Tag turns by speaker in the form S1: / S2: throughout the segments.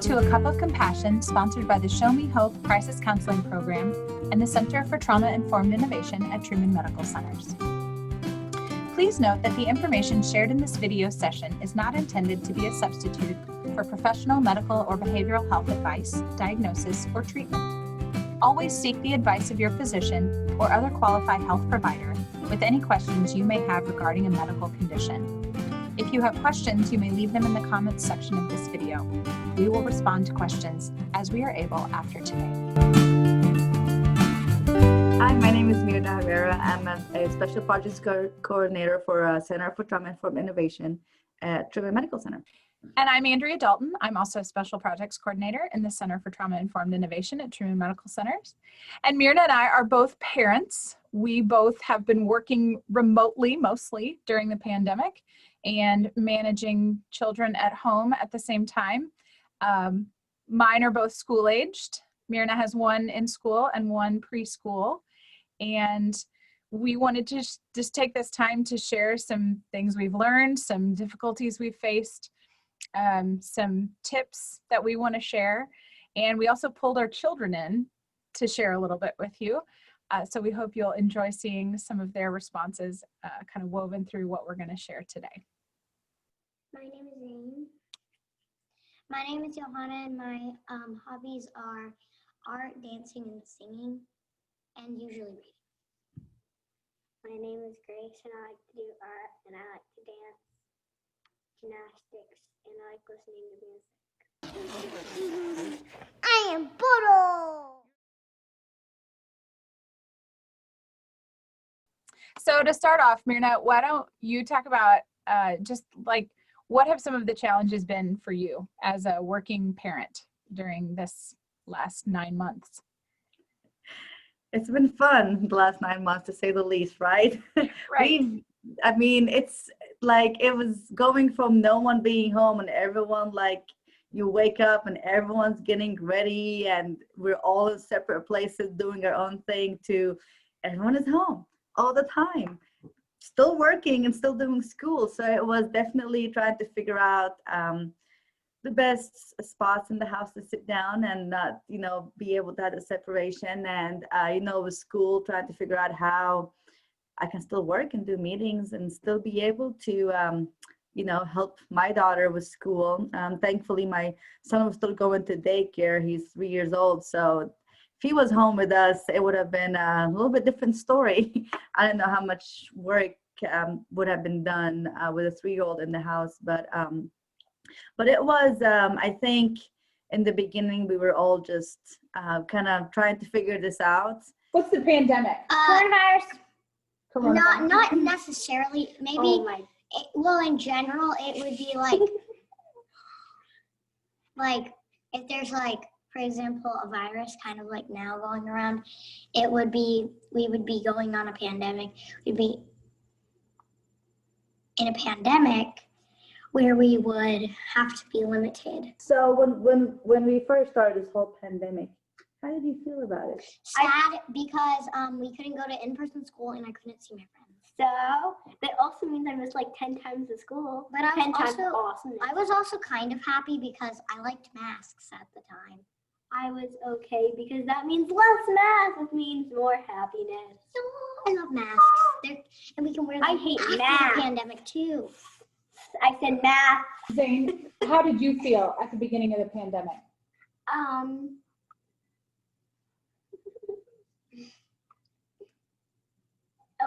S1: to A Cup of Compassion, sponsored by the Show Me Hope Crisis Counseling Program and the Center for Trauma-Informed Innovation at Truman Medical Centers. Please note that the information shared in this video session is not intended to be a substitute for professional medical or behavioral health advice, diagnosis, or treatment. Always seek the advice of your physician or other qualified health provider with any questions you may have regarding a medical condition. If you have questions, you may leave them in the comments section of this video. We will respond to questions as we are able after today.
S2: Hi, my name is Mirna Herrera. I'm a Special Projects Coordinator for Center for Trauma-Informed Innovation at Truman Medical Center.
S1: And I'm Andrea Dalton. I'm also a Special Projects Coordinator in the Center for Trauma-Informed Innovation at Truman Medical Centers. And Mirna and I are both parents. We both have been working remotely, mostly during the pandemic, and managing children at home at the same time. Mine are both school-aged. Mirna has one in school and one preschool. And we wanted to just take this time to share some things we've learned, some difficulties we've faced, some tips that we want to share. And we also pulled our children in to share a little bit with you. So we hope you'll enjoy seeing some of their responses kind of woven through what we're going to share today.
S3: My name is Zane. My name is Johanna, and my hobbies are art, dancing, and singing, and usually reading. My name is Grace, and I like to do art, and I like to dance, gymnastics, and I like listening to music. I am Boodle!
S1: So to start off, Mirna, why don't you talk about just like what have some of the challenges been for you as a working parent during this last 9 months?
S2: It's been fun the last 9 months, to say the least, right?
S1: Right.
S2: It's like it was going from no one being home and everyone, like, you wake up and everyone's getting ready and we're all in separate places doing our own thing, to everyone is home all the time, still working and still doing school. So it was definitely trying to figure out the best spots in the house to sit down and not, be able to have a separation. And, with school, trying to figure out how I can still work and do meetings and still be able to, help my daughter with school. Thankfully, my son was still going to daycare. He's 3 years old. So if he was home with us, it would have been a little bit different story. I don't know how much work would have been done with a 3-year-old in the house, but it was, I think in the beginning, we were all just kind of trying to figure this out.
S1: What's the pandemic?
S3: Coronavirus. Not necessarily. Maybe, in general, it would be like if there's for example, a virus kind of like now going around, we would be going on a pandemic. We'd be in a pandemic where we would have to be limited.
S2: So when we first started this whole pandemic, how did you feel about it?
S3: Sad, because we couldn't go to in-person school and I couldn't see my friends.
S4: So that also means I missed 10 times the school.
S3: But I was also kind of happy because I liked masks at the time.
S4: I was okay because that means less masks, which means more happiness.
S3: Oh, I love masks. And we can wear them
S4: I hate
S3: after
S4: masks.
S3: the pandemic too.
S4: I said math.
S1: Zane, how did you feel at the beginning of the pandemic?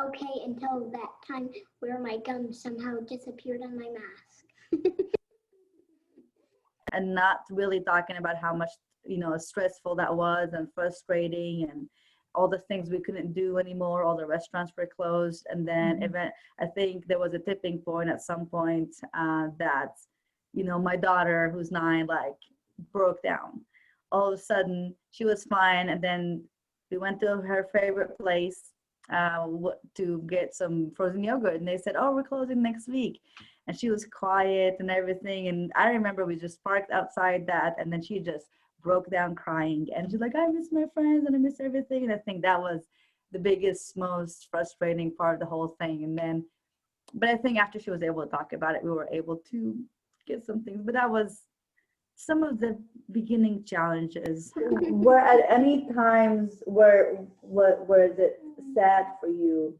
S3: Okay, until that time where my gum somehow disappeared on my mask.
S2: And not really talking about how much, stressful that was and frustrating and all the things we couldn't do anymore. All the restaurants were closed. And then I think there was a tipping point at some point that, my daughter, who's 9, broke down. All of a sudden she was fine. And then we went to her favorite place to get some frozen yogurt. And they said, oh, we're closing next week. And she was quiet and everything. And I remember we just parked outside that, and then she just broke down crying. And she's like, I miss my friends and I miss everything. And I think that was the biggest, most frustrating part of the whole thing. And then, but I think after she was able to talk about it, we were able to get some things. But that was some of the beginning challenges. Were at any times where is it sad for you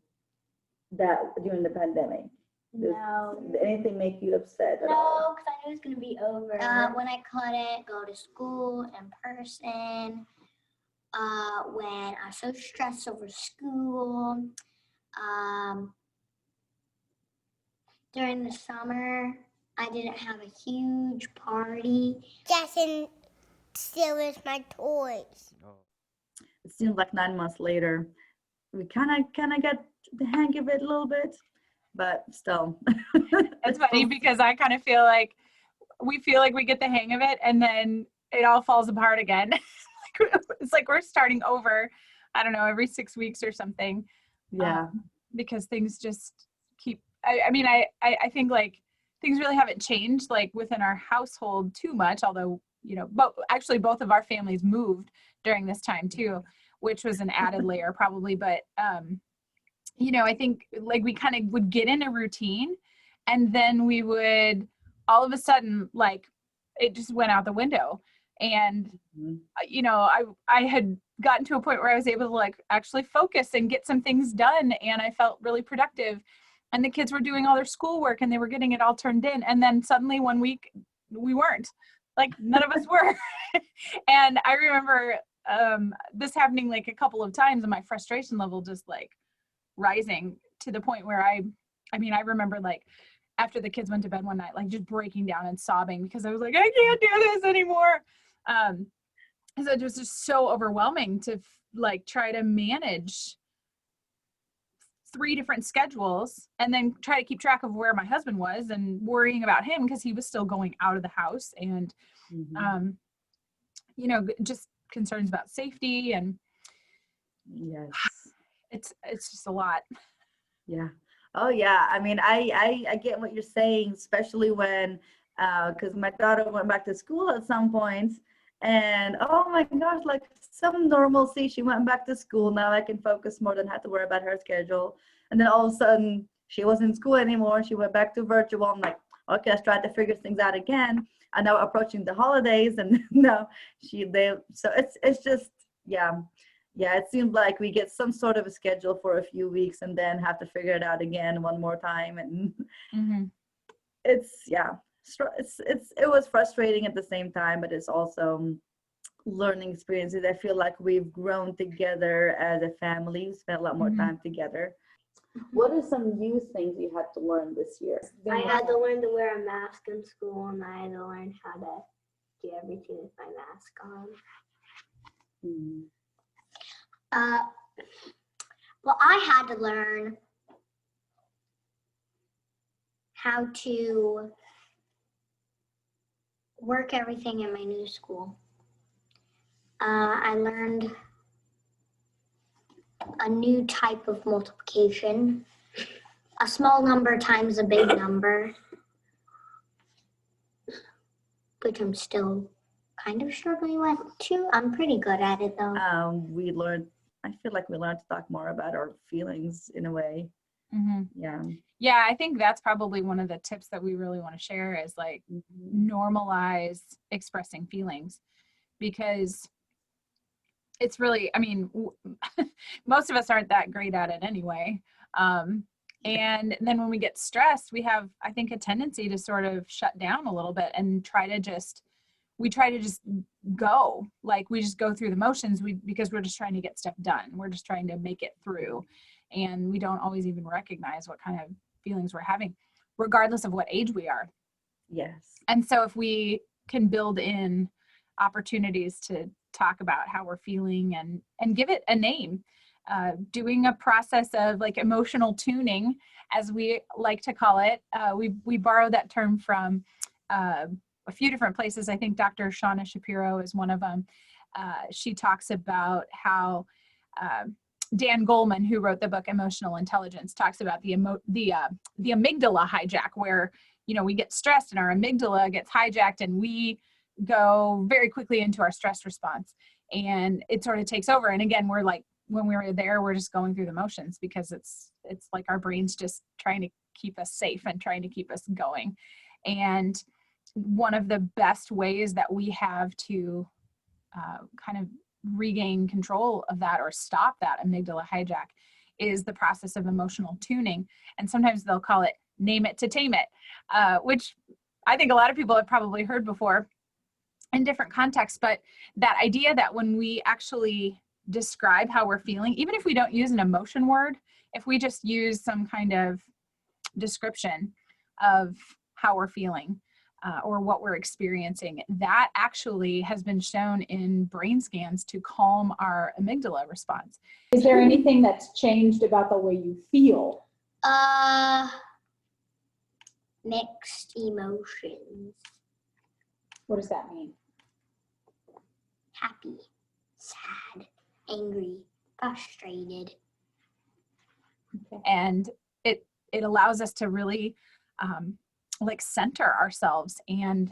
S2: that during the pandemic?
S4: No.
S2: Did anything make you upset at all?
S4: No, because I knew it was going to be over.
S3: When I couldn't go to school in person, when I was so stressed over school, during the summer, I didn't have a huge party. Jackson steals my toys.
S2: It seems like 9 months later, we kind of get the hang of it a little bit, but still.
S1: It's funny because I kind of feel like we get the hang of it and then it all falls apart again. It's like we're starting over, I don't know, every 6 weeks or something.
S2: Yeah.
S1: Because things just keep, I mean, I think like things really haven't changed like within our household too much, although, you know, but actually both of our families moved during this time too, which was an added layer probably. But, you know, I think like we kind of would get in a routine and then we would all of a sudden, like it just went out the window. And, you know, I had gotten to a point where I was able to like actually focus and get some things done. And I felt really productive. And the kids were doing all their schoolwork and they were getting it all turned in. And then suddenly one week we weren't, like none of us were. And I remember this happening like a couple of times and my frustration level just like rising to the point where I remember like after the kids went to bed one night, like just breaking down and sobbing because I was like, I can't do this anymore. So it was just so overwhelming to like try to manage 3 different schedules and then try to keep track of where my husband was and worrying about him because he was still going out of the house and, you know, just concerns about safety and
S2: Yes.
S1: it's just a lot.
S2: Yeah. Oh yeah. I mean, I get what you're saying, especially when, because my daughter went back to school at some point and oh my gosh, like some normalcy. She went back to school. Now I can focus more than have to worry about her schedule. And then all of a sudden she wasn't in school anymore. She went back to virtual. I'm like, okay, let's try to figure things out again. And now approaching the holidays and no, so it's just, yeah. Yeah, it seems like we get some sort of a schedule for a few weeks and then have to figure it out again one more time. And it was frustrating at the same time, but it's also learning experiences. I feel like we've grown together as a family, spent a lot more time together. What are some new things you had to learn this year?
S4: I had to learn to wear a mask in school and I had to learn how to do everything with my mask on.
S3: Well, I had to learn how to work everything in my new school. I learned a new type of multiplication, a small number times a big number, which I'm still kind of struggling with too. I'm pretty good at it though.
S2: I feel like we learned to talk more about our feelings in a way. Yeah,
S1: I think that's probably one of the tips that we really want to share is like normalize expressing feelings, because it's really, I mean, most of us aren't that great at it anyway. And then when we get stressed, we have, I think, a tendency to sort of shut down a little bit and try to just go, like we just go through the motions because we're just trying to get stuff done. We're just trying to make it through. And we don't always even recognize what kind of feelings we're having, regardless of what age we are.
S2: Yes.
S1: And so if we can build in opportunities to talk about how we're feeling and give it a name, doing a process of like emotional tuning, as we like to call it. We borrow that term from a few different places. I think Dr. Shauna Shapiro is one of them. She talks about how Dan Goleman, who wrote the book Emotional Intelligence, talks about the amygdala hijack, where, you know, we get stressed and our amygdala gets hijacked and we go very quickly into our stress response and it sort of takes over. And again, we're like, when we were there, we're just going through the motions because it's like our brain's just trying to keep us safe and trying to keep us going. And one of the best ways that we have to kind of regain control of that or stop that amygdala hijack is the process of emotional tuning. And sometimes they'll call it name it to tame it, which I think a lot of people have probably heard before in different contexts. But that idea that when we actually describe how we're feeling, even if we don't use an emotion word, if we just use some kind of description of how we're feeling, or what we're experiencing, that actually has been shown in brain scans to calm our amygdala response. Is there anything that's changed about the way you feel?
S3: Mixed emotions.
S1: What does that mean?
S3: Happy, sad, angry, frustrated.
S1: Okay. And it allows us to really like center ourselves and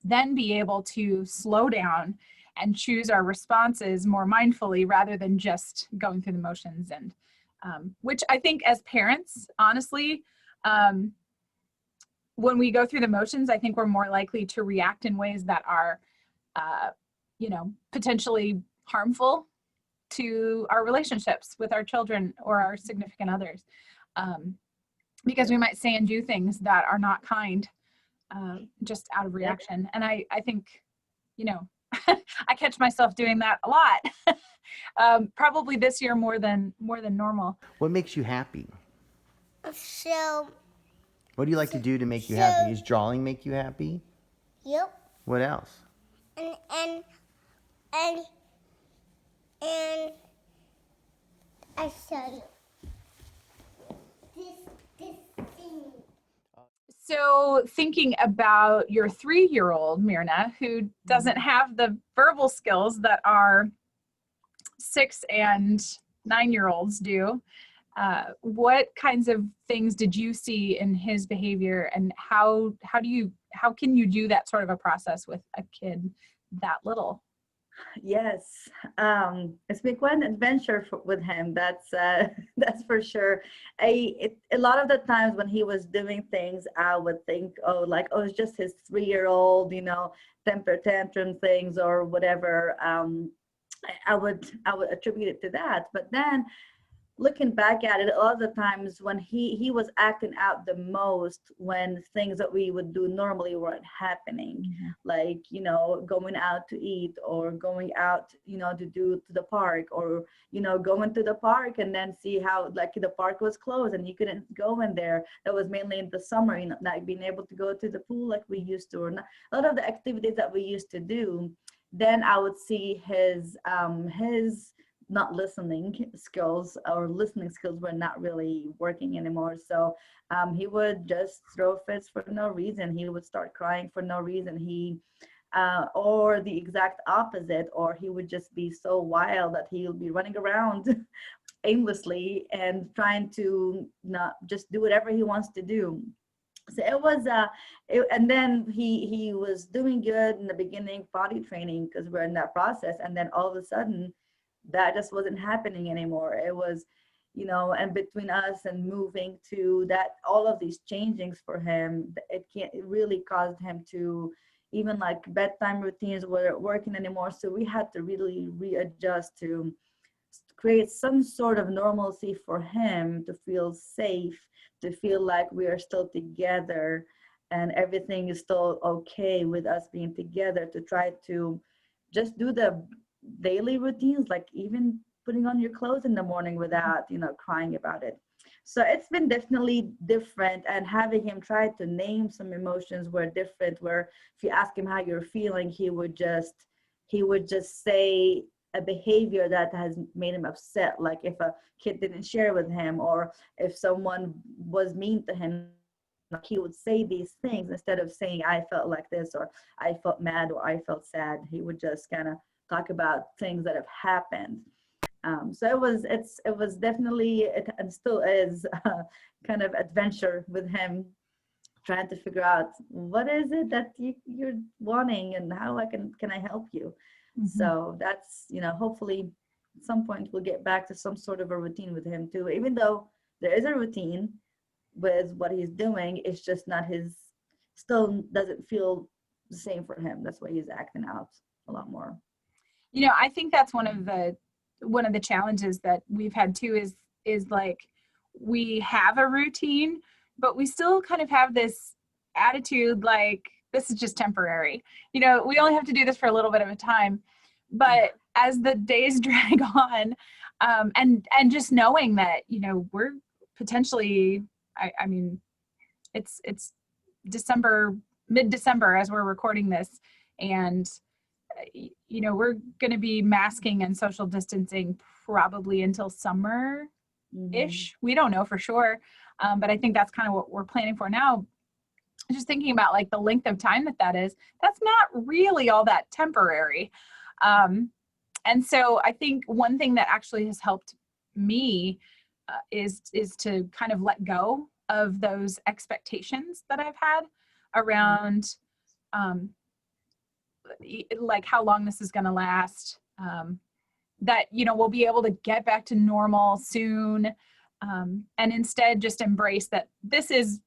S1: then be able to slow down and choose our responses more mindfully rather than just going through the motions. And which I think as parents, honestly, when we go through the motions, I think we're more likely to react in ways that are, potentially harmful to our relationships with our children or our significant others. Because we might say and do things that are not kind, just out of reaction. And I think, I catch myself doing that a lot. Probably this year more than normal.
S5: What makes you happy?
S3: So,
S5: What do you like to do to make you happy? Does drawing make you happy?
S3: yep.
S5: What else?
S3: And I said this thing.
S1: So thinking about your 3-year-old, Mirna, who doesn't have the verbal skills that our 6 and 9-year-olds do, what kinds of things did you see in his behavior, and how can you do that sort of a process with a kid that little?
S2: Yes, it's been quite an adventure with him. That's for sure. A lot of the times when he was doing things, I would think, oh, it's just his 3-year-old, temper tantrum things or whatever. I would attribute it to that. But then looking back at it, a lot of the times when he was acting out the most when things that we would do normally weren't happening, like going out to eat or going out to the park, or going to the park and then see how the park was closed and you couldn't go in there. That was mainly in the summer, not being able to go to the pool like we used to, or not, a lot of the activities that we used to do. Then I would see his not listening skills were not really working anymore. So he would just throw fits for no reason. He would start crying for no reason. Or the exact opposite, or he would just be so wild that he would be running around aimlessly and trying to not just do whatever he wants to do. So it was, and then he was doing good in the beginning, potty training, because we're in that process. And then all of a sudden, that just wasn't happening anymore. It was, and between us and moving to that, all of these changings for him, it really caused him to, even bedtime routines weren't working anymore. So we had to really readjust to create some sort of normalcy for him to feel safe, to feel like we are still together and everything is still okay with us being together, to try to just do the daily routines, like even putting on your clothes in the morning without crying about it. So it's been definitely different, and having him try to name some emotions were different, where if you ask him how you're feeling, he would just say a behavior that has made him upset, like if a kid didn't share with him, or if someone was mean to him, he would say these things instead of saying I felt like this, or I felt mad, or I felt sad. He would just kind of talk about things that have happened. So it was definitely, and still is, kind of adventure with him, trying to figure out what is it that you're wanting and how can I help you. So that's, hopefully at some point we'll get back to some sort of a routine with him too, even though there is a routine with what he's doing. It's just not still doesn't feel the same for him. That's why he's acting out a lot more.
S1: You know, I think that's one of the challenges that we've had too is like we have a routine, but we still kind of have this attitude like this is just temporary. You know, we only have to do this for a little bit of a time. But as the days drag on, and just knowing that, you know, we're potentially, I mean, it's December, mid-December as we're recording this, and you know, we're going to be masking and social distancing probably until summer-ish. We don't know for sure, but I think that's kind of what we're planning for now. Just thinking about like the length of time that is, that's not really all that temporary. And so I think one thing that actually has helped me is to kind of let go of those expectations that I've had around like how long this is going to last, that, you know, we'll be able to get back to normal soon, and instead just embrace that this is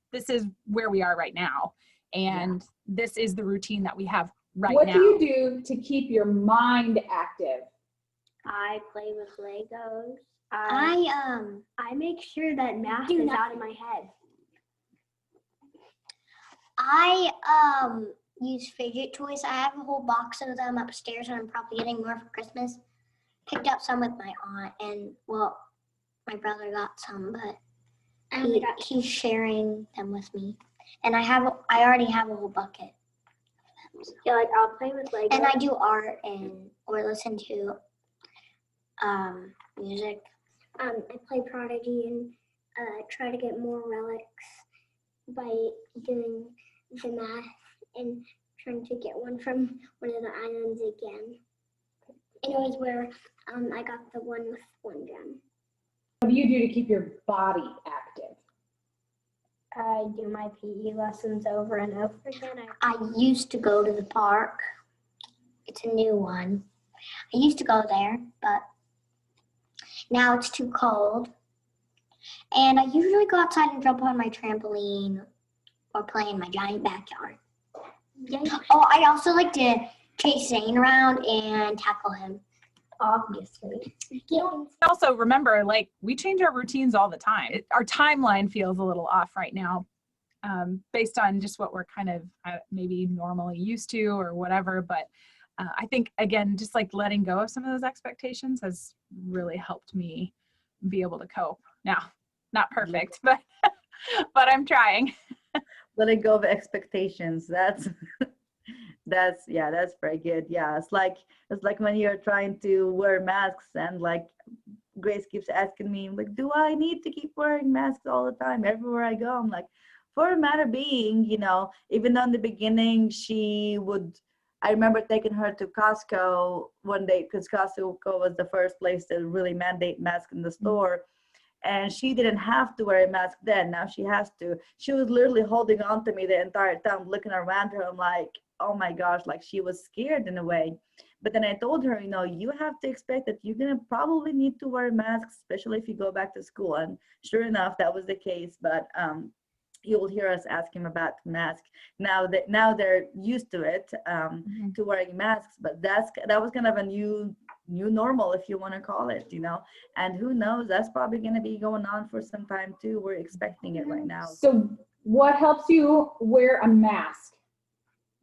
S1: where we are right now, and this is the routine that we have right now.
S6: What do you do to keep your mind active?
S4: I play with Legos.
S3: I
S4: make sure that math is out of my head.
S3: I use fidget toys. I have a whole box of them upstairs, and I'm probably getting more for Christmas. Picked up some with my aunt, and well, my brother got some, but he's sharing them with me. And I already have a whole bucket of them. So.
S4: Yeah, like I'll play with Legos.
S3: And I do art or listen to music.
S4: I play Prodigy and try to get more relics by doing the math and trying to get one from one of the islands again. And it was where I got the one with 1 gem.
S6: What do you do to keep your body active?
S4: I do my PE lessons over and over again.
S3: I used to go to the park. It's a new one. I used to go there, but now it's too cold. And I usually go outside and jump on my trampoline or play in my giant backyard.
S4: Yeah.
S3: Oh, I also like to chase Zane around and tackle him, obviously.
S1: Also remember, like, we change our routines all the time. Our timeline feels a little off right now, based on just what we're kind of maybe normally used to or whatever. But I think, again, just like letting go of some of those expectations has really helped me be able to cope. Now, not perfect, but I'm trying.
S2: Letting go of expectations. That's very good. Yeah, it's like when you're trying to wear masks and like Grace keeps asking me, like, do I need to keep wearing masks all the time everywhere I go? I'm like, for a matter being, you know, even though in the beginning I remember taking her to Costco one day because Costco was the first place to really mandate masks in the store. And she didn't have to wear a mask then. Now she has to. She was literally holding on to me the entire time, looking around her. I'm like, oh my gosh, like she was scared in a way. But then I told her, you know, you have to expect that you're going to probably need to wear a mask, especially if you go back to school. And sure enough, that was the case. But you will hear us ask him about the mask. Now they're used to it, to wearing masks. But that was kind of a new normal, if you want to call it, you know. And who knows, that's probably going to be going on for some time too. We're expecting it right now.
S6: So what helps you wear a mask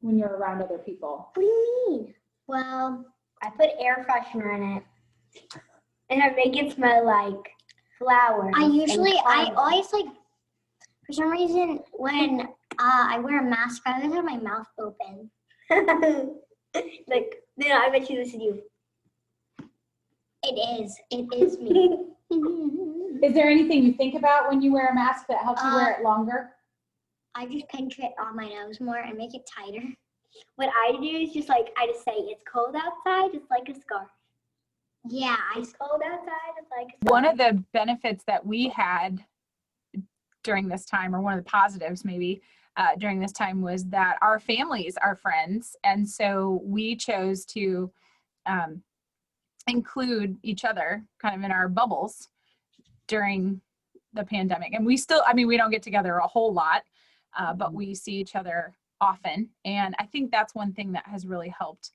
S6: when you're around other people?
S4: What do you mean?
S3: Well,
S4: I put air freshener in it, and I make it smell like flowers.
S3: I always like, for some reason, when I wear a mask, I always have my mouth open.
S4: Like, no, I bet you this is you.
S3: It is me.
S6: Is there anything you think about when you wear a mask that helps you wear it longer?
S3: I just pinch it on my nose more and make it tighter.
S4: What I do is I just say, it's cold outside, it's like a scarf.
S3: Yeah,
S4: It's cold outside, it's like a scarf.
S1: One of the benefits that we had during this time, or one of the positives maybe during this time, was that our families are friends. And so we chose to include each other kind of in our bubbles during the pandemic. And we still, I mean, we don't get together a whole lot, but we see each other often. And I think that's one thing that has really helped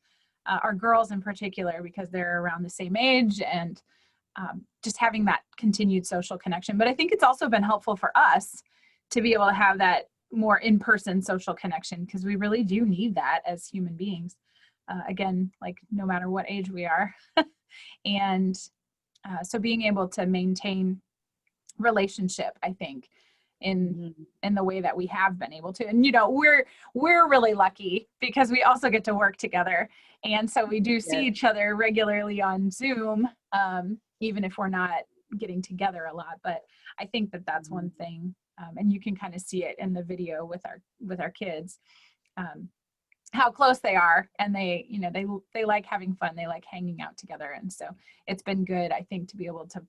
S1: our girls in particular, because they're around the same age, and just having that continued social connection. But I think it's also been helpful for us to be able to have that more in-person social connection, because we really do need that as human beings. Again, like no matter what age we are. And so being able to maintain relationship, I think, in the way that we have been able to. And, you know, we're really lucky because we also get to work together. And so we do see each other regularly on Zoom, even if we're not getting together a lot. But I think that that's one thing. And you can kind of see it in the video with our kids, how close they are, and they, you know, they like having fun. They like hanging out together. And so it's been good, I think, to be able to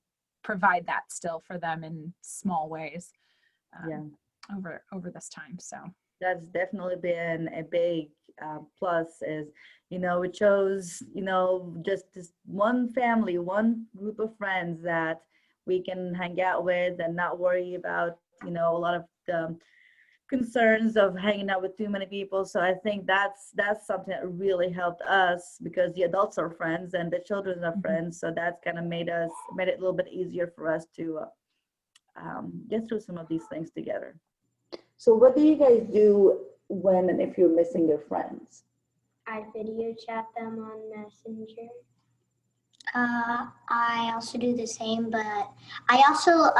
S1: provide that still for them in small ways over this time. So
S2: that's definitely been a big plus. Is, you know, we chose, you know, just this one family, one group of friends that we can hang out with and not worry about, you know, a lot of the concerns of hanging out with too many people. So I think that's something that really helped us, because the adults are friends and the children are friends. So that's kind of made it a little bit easier for us to get through some of these things together.
S7: So what do you guys do when and if you're missing your friends?
S4: I video chat them on Messenger.
S3: I also do the same, but I also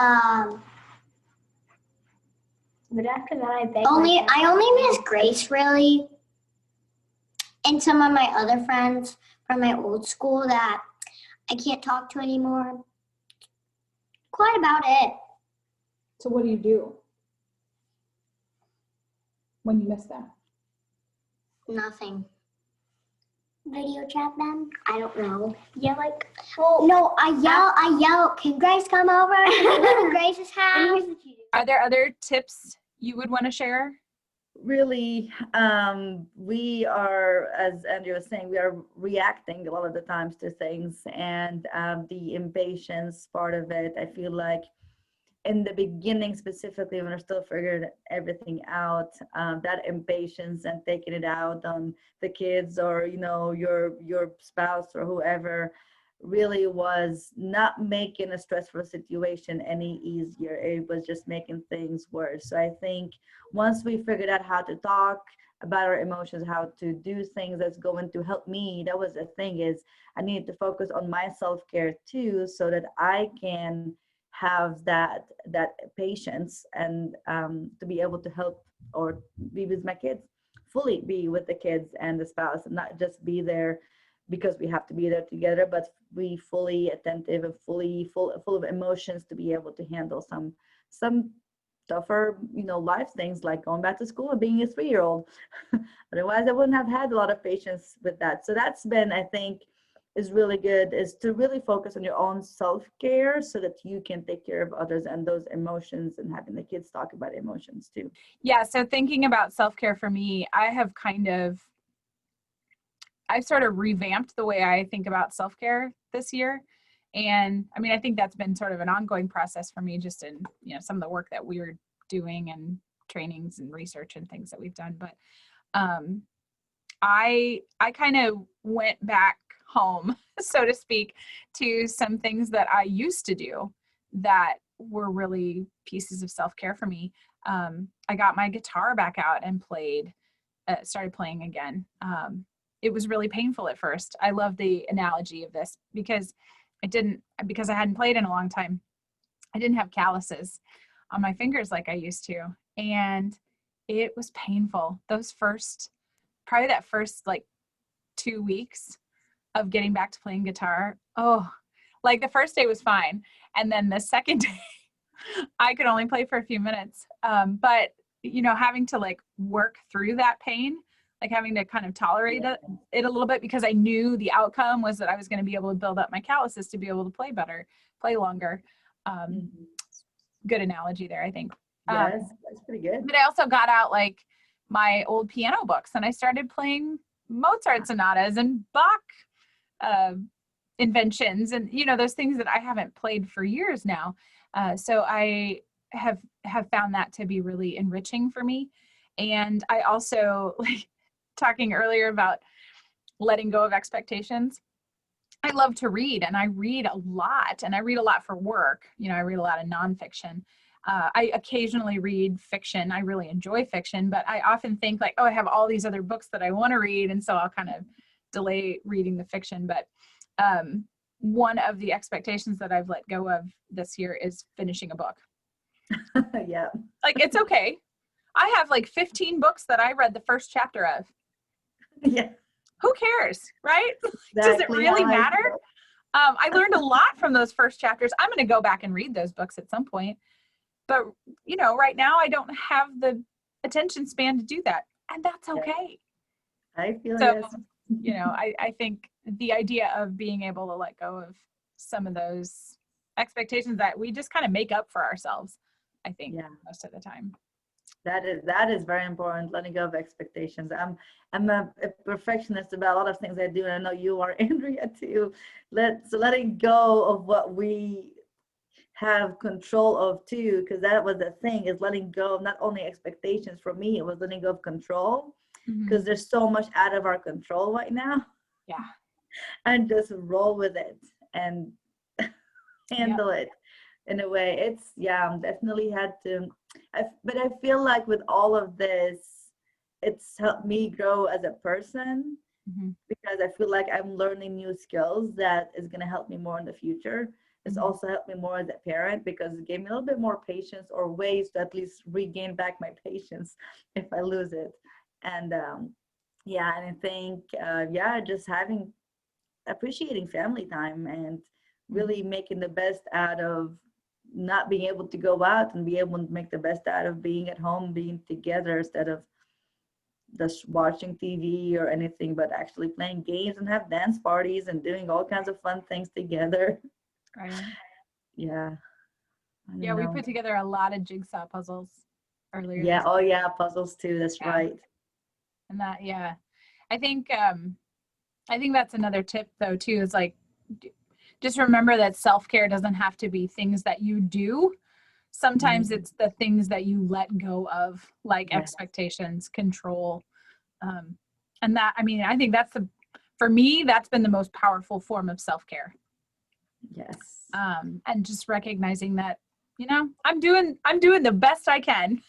S4: But after that, I beg.
S3: I only miss Grace really, and some of my other friends from my old school that I can't talk to anymore. Quite about it.
S6: So what do you do when you miss them?
S3: Nothing.
S4: Video chat them.
S3: I don't know.
S4: Yeah, like,
S3: No, I yell, can Grace come over? Can we go to Grace's house?
S1: are there other tips you would want to share?
S2: Really, we are, as Andrea was saying, we are reacting a lot of the times to things, and the impatience part of it, I feel like in the beginning, specifically when we're still figuring everything out, that impatience and taking it out on the kids, or, you know, your spouse or whoever, really was not making a stressful situation any easier. It was just making things worse. So I think once we figured out how to talk about our emotions, how to do things that's going to help me, that was the thing, is I needed to focus on my self-care too, so that I can have that patience and to be able to help or be with my kids, fully be with the kids and the spouse, and not just be there because we have to be there together, but be fully attentive and full of emotions to be able to handle some tougher, you know, life things like going back to school and being a 3-year-old. Otherwise, I wouldn't have had a lot of patience with that. So that's been, I think, is really good, is to really focus on your own self-care so that you can take care of others and those emotions, and having the kids talk about emotions too.
S1: Yeah. So thinking about self-care for me, I've sort of revamped the way I think about self-care this year. And I mean, I think that's been sort of an ongoing process for me, just in, you know, some of the work that we're doing and trainings and research and things that we've done. But I kind of went back home, so to speak, to some things that I used to do that were really pieces of self-care for me. I got my guitar back out and started playing again. It was really painful at first. I love the analogy of this because I hadn't played in a long time. I didn't have calluses on my fingers like I used to. And it was painful. Probably that first like 2 weeks of getting back to playing guitar. Oh, like the first day was fine. And then the second day, I could only play for a few minutes. But, you know, having to like work through that pain, like having to kind of tolerate it a little bit, because I knew the outcome was that I was going to be able to build up my calluses to be able to play better, play longer. Good analogy there, I think.
S2: Yes, that's pretty good.
S1: But I also got out like my old piano books and I started playing Mozart sonatas and Bach inventions, and, you know, those things that I haven't played for years now. So I have found that to be really enriching for me. And I also, like talking earlier about letting go of expectations, I love to read, and I read a lot, and I read a lot for work. You know, I read a lot of nonfiction. I occasionally read fiction. I really enjoy fiction, but I often think like, oh, I have all these other books that I want to read, and so I'll kind of delay reading the fiction. But one of the expectations that I've let go of this year is finishing a book.
S2: Yeah.
S1: Like, it's okay. I have like 15 books that I read the first chapter of.
S2: Yeah.
S1: Who cares, right? Does it
S2: Exactly
S1: really
S2: how I
S1: matter?
S2: feel.
S1: I learned a lot from those first chapters. I'm going to go back and read those books at some point. But, you know, right now I don't have the attention span to do that. And that's okay.
S2: I feel
S1: So,
S2: yes.
S1: you know, I think the idea of being able to let go of some of those expectations that we just kind of make up for ourselves, I think,
S2: Yeah.
S1: most of the time.
S2: That is very important, letting go of expectations. I'm a perfectionist about a lot of things I do, and I know you are, Andrea, too. So letting go of what we have control of too, because that was the thing, is letting go of not only expectations. For me, it was letting go of control, because there's so much out of our control right now.
S1: Yeah.
S2: And just roll with it and handle it in a way. It's definitely had to. But I feel like with all of this, it's helped me grow as a person, because I feel like I'm learning new skills that is going to help me more in the future. It's also helped me more as a parent, because it gave me a little bit more patience, or ways to at least regain back my patience if I lose it. And and I think just appreciating family time, and really making the best out of not being able to go out, and be able to make the best out of being at home, being together, instead of just watching TV or anything, but actually playing games and have dance parties and doing all kinds of fun things together.
S1: Right.
S2: Yeah.
S1: Yeah, we put together a lot of jigsaw puzzles earlier.
S2: Yeah.
S1: This
S2: Oh
S1: year.
S2: yeah, puzzles too. That's right.
S1: And that, I think that's another tip though too, is like, just remember that self-care doesn't have to be things that you do. Sometimes it's the things that you let go of, like expectations, control. And that, I mean, I think for me, that's been the most powerful form of self-care.
S2: Yes.
S1: And just recognizing that, you know, I'm doing the best I can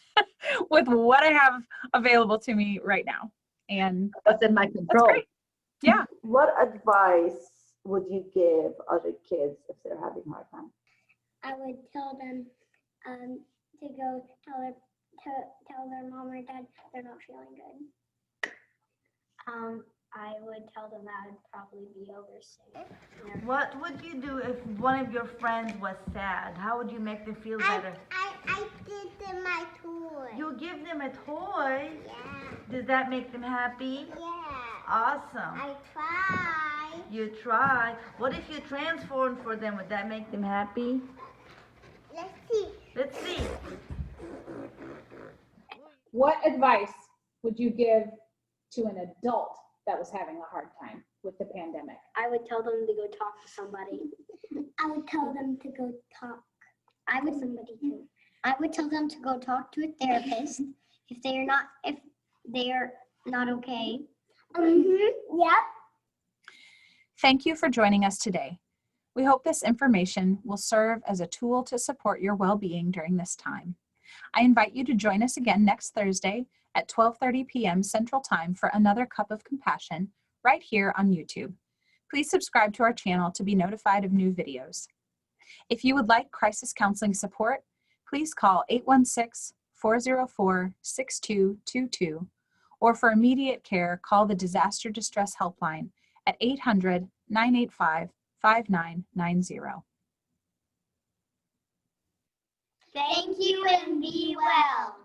S1: with what I have available to me right now. And
S2: That's in my control.
S1: that's great. Yeah.
S7: What advice would you give other kids if they're having a hard time?
S4: I would tell them to go tell their mom or dad they're not feeling good.
S3: I would tell them that I'd probably be over soon.
S2: What would you do if one of your friends was sad? How would you make them feel better?
S4: I did them my toy.
S2: You give them a toy?
S4: Yeah.
S2: Does that make them happy?
S4: Yeah.
S2: Awesome.
S4: I try.
S2: You try. What if you transform for them? Would that make them happy?
S4: Let's see.
S2: Let's see.
S6: What advice would you give to an adult that was having a hard time with the pandemic?
S3: I would tell them to go talk to somebody.
S4: I would tell them to go talk to somebody too.
S3: I would tell them to go talk to a therapist if they are not okay.
S4: Yep.
S1: Thank you for joining us today. We hope this information will serve as a tool to support your well-being during this time. I invite you to join us again next Thursday at 12:30 p.m. Central Time for another Cup of Compassion right here on YouTube. Please subscribe to our channel to be notified of new videos. If you would like crisis counseling support, please call 816-404-6222, or for immediate care, call the Disaster Distress Helpline at 800-985-5990.
S3: Thank you and be well.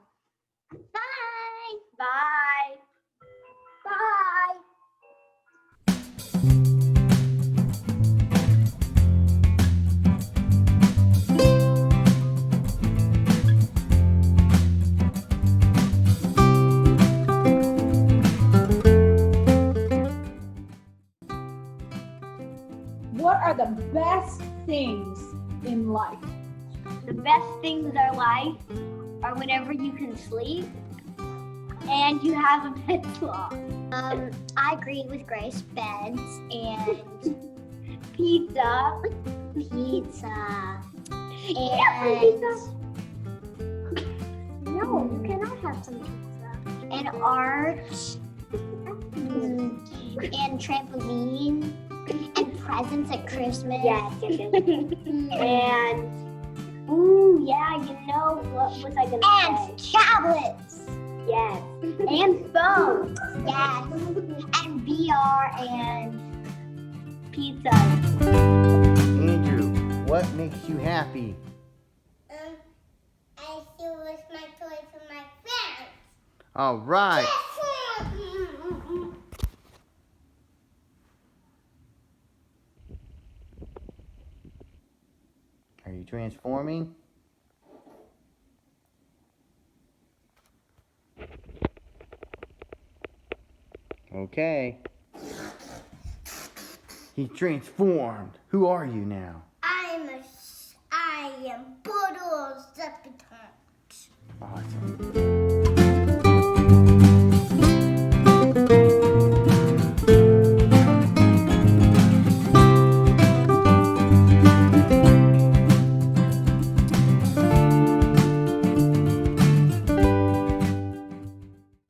S4: Bye.
S3: Bye.
S4: Bye.
S6: What are the best things in life?
S3: The best things in life are whenever you can sleep
S4: And you have a pet sloth.
S3: I agree with Grace. Beds and
S4: Pizza.
S3: pizza.
S4: Yeah,
S3: And
S4: No, you cannot have some pizza.
S3: and art. And trampoline. And presents at Christmas.
S4: Yes. And ooh, yeah, you know what was I gonna
S3: And
S4: say?
S3: tablets.
S4: Yes. And phones.
S3: Yes. And VR and
S4: Pizza.
S5: Andrew, what makes you happy?
S3: I still with my toys with my friends.
S5: All right. Are you transforming? Okay. He's transformed. Who are you now?
S3: I am Boodle Zeppelin.
S5: Awesome.